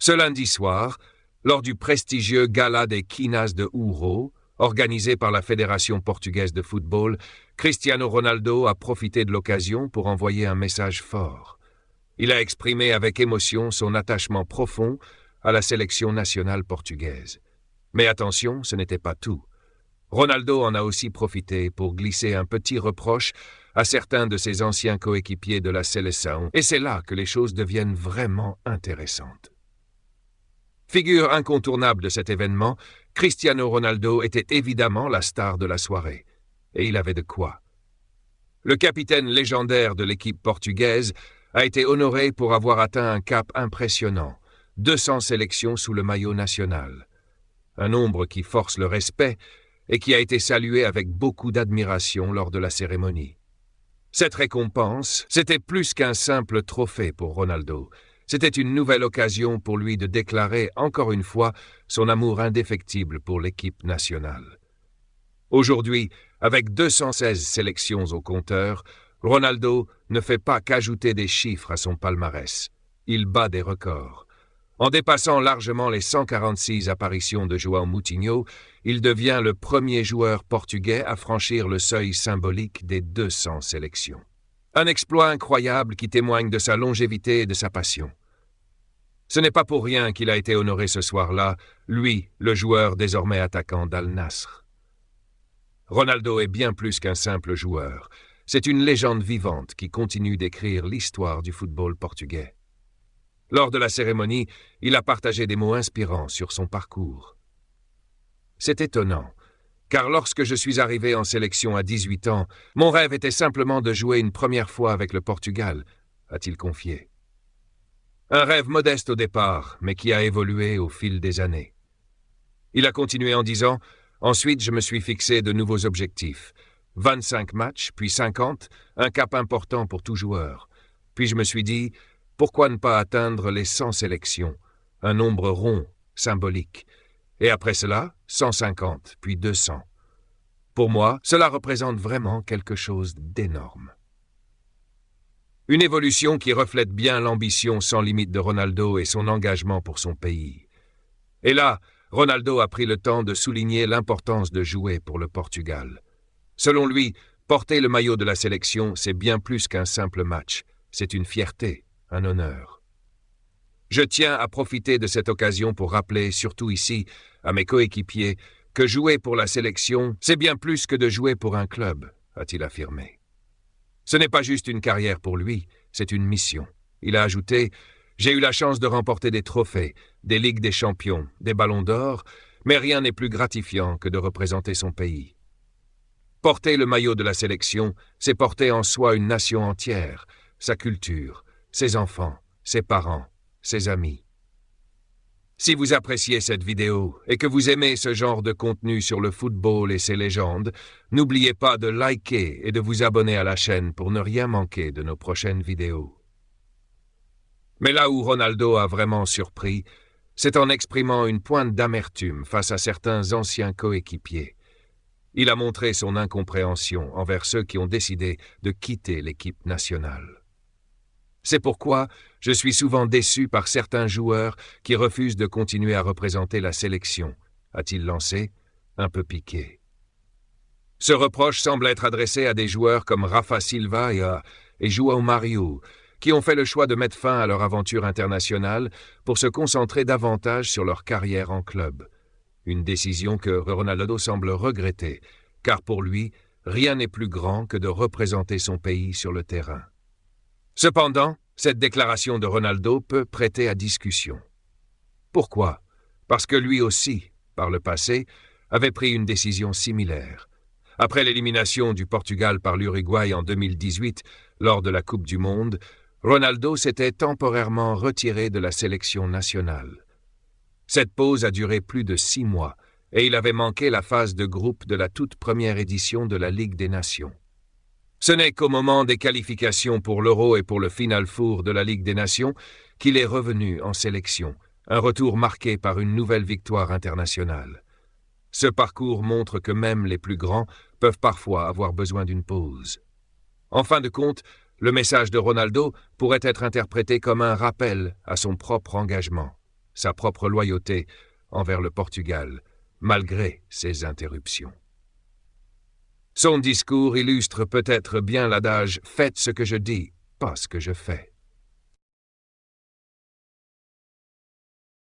Ce lundi soir, lors du prestigieux Gala des Quinas de Ouro, organisé par la Fédération portugaise de football, Cristiano Ronaldo a profité de l'occasion pour envoyer un message fort. Il a exprimé avec émotion son attachement profond à la sélection nationale portugaise. Mais attention, ce n'était pas tout. Ronaldo en a aussi profité pour glisser un petit reproche à certains de ses anciens coéquipiers de la Seleção, et c'est là que les choses deviennent vraiment intéressantes. Figure incontournable de cet événement, Cristiano Ronaldo était évidemment la star de la soirée, et il avait de quoi. Le capitaine légendaire de l'équipe portugaise a été honoré pour avoir atteint un cap impressionnant, 200 sélections sous le maillot national. Un nombre qui force le respect et qui a été salué avec beaucoup d'admiration lors de la cérémonie. Cette récompense, c'était plus qu'un simple trophée pour Ronaldo. C'était une nouvelle occasion pour lui de déclarer encore une fois son amour indéfectible pour l'équipe nationale. Aujourd'hui, avec 216 sélections au compteur, Ronaldo ne fait pas qu'ajouter des chiffres à son palmarès. Il bat des records. En dépassant largement les 146 apparitions de João Moutinho, il devient le premier joueur portugais à franchir le seuil symbolique des 200 sélections. Un exploit incroyable qui témoigne de sa longévité et de sa passion. Ce n'est pas pour rien qu'il a été honoré ce soir-là, lui, le joueur désormais attaquant d'Al Nassr. Ronaldo est bien plus qu'un simple joueur. C'est une légende vivante qui continue d'écrire l'histoire du football portugais. Lors de la cérémonie, il a partagé des mots inspirants sur son parcours. C'est étonnant, car lorsque je suis arrivé en sélection à 18 ans, mon rêve était simplement de jouer une première fois avec le Portugal, a-t-il confié. Un rêve modeste au départ, mais qui a évolué au fil des années. Il a continué en disant « Ensuite, je me suis fixé de nouveaux objectifs. 25 matchs, puis 50, un cap important pour tout joueur. Puis je me suis dit « Pourquoi ne pas atteindre les 100 sélections, un nombre rond, symbolique. Et après cela, 150, puis 200. Pour moi, cela représente vraiment quelque chose d'énorme. » Une évolution qui reflète bien l'ambition sans limite de Ronaldo et son engagement pour son pays. Et là, Ronaldo a pris le temps de souligner l'importance de jouer pour le Portugal. Selon lui, porter le maillot de la sélection, c'est bien plus qu'un simple match. C'est une fierté, un honneur. Je tiens à profiter de cette occasion pour rappeler, surtout ici, à mes coéquipiers, que jouer pour la sélection, c'est bien plus que de jouer pour un club, a-t-il affirmé. Ce n'est pas juste une carrière pour lui, c'est une mission. Il a ajouté « J'ai eu la chance de remporter des trophées, des Ligues des champions, des ballons d'or, mais rien n'est plus gratifiant que de représenter son pays. Porter le maillot de la sélection, c'est porter en soi une nation entière, sa culture, ses enfants, ses parents, ses amis. » Si vous appréciez cette vidéo et que vous aimez ce genre de contenu sur le football et ses légendes, n'oubliez pas de liker et de vous abonner à la chaîne pour ne rien manquer de nos prochaines vidéos. Mais là où Ronaldo a vraiment surpris, c'est en exprimant une pointe d'amertume face à certains anciens coéquipiers. Il a montré son incompréhension envers ceux qui ont décidé de quitter l'équipe nationale. C'est pourquoi je suis souvent déçu par certains joueurs qui refusent de continuer à représenter la sélection, a-t-il lancé, un peu piqué. Ce reproche semble être adressé à des joueurs comme Rafa Silva et João Mario, qui ont fait le choix de mettre fin à leur aventure internationale pour se concentrer davantage sur leur carrière en club. Une décision que Ronaldo semble regretter, car pour lui, rien n'est plus grand que de représenter son pays sur le terrain. Cependant, cette déclaration de Ronaldo peut prêter à discussion. Pourquoi? Parce que lui aussi, par le passé, avait pris une décision similaire. Après l'élimination du Portugal par l'Uruguay en 2018, lors de la Coupe du Monde, Ronaldo s'était temporairement retiré de la sélection nationale. Cette pause a duré plus de 6 mois et il avait manqué la phase de groupe de la toute première édition de la Ligue des Nations. Ce n'est qu'au moment des qualifications pour l'Euro et pour le Final Four de la Ligue des Nations qu'il est revenu en sélection, un retour marqué par une nouvelle victoire internationale. Ce parcours montre que même les plus grands peuvent parfois avoir besoin d'une pause. En fin de compte, le message de Ronaldo pourrait être interprété comme un rappel à son propre engagement. sa propre loyauté envers le Portugal, malgré ses interruptions. Son discours illustre peut-être bien l'adage « Faites ce que je dis, pas ce que je fais ».